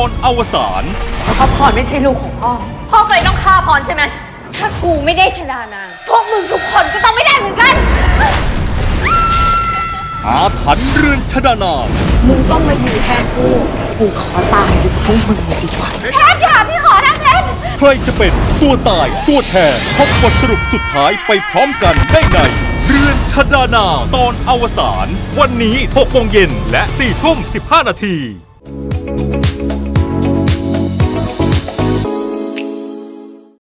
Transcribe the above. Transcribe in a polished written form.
อนอวสานเพราะพรไม่ใช่ลูกของพ่อก็เลยต้องฆ่าพรใช่ไหมถ้ากูไม่ได้ชดานางพวกมึงทุกคนก็ต้องไม่ได้เหมือนกันอาถรรพ์เรือนชดานางมึงต้องมาอยู่แทนกูขอตายอยู่กับพวกมึงเลยดีกว่าเพชรค่ะพี่ขอนะเพชรใครจะเป็นตัวตายตัวแทนพบบทสรุปสุดท้ายไปพร้อมกันได้ในเรือนชดานางตอนอวสานวันนี้ 6 โมงเย็นและ 4 ทุ่ม 15 นาที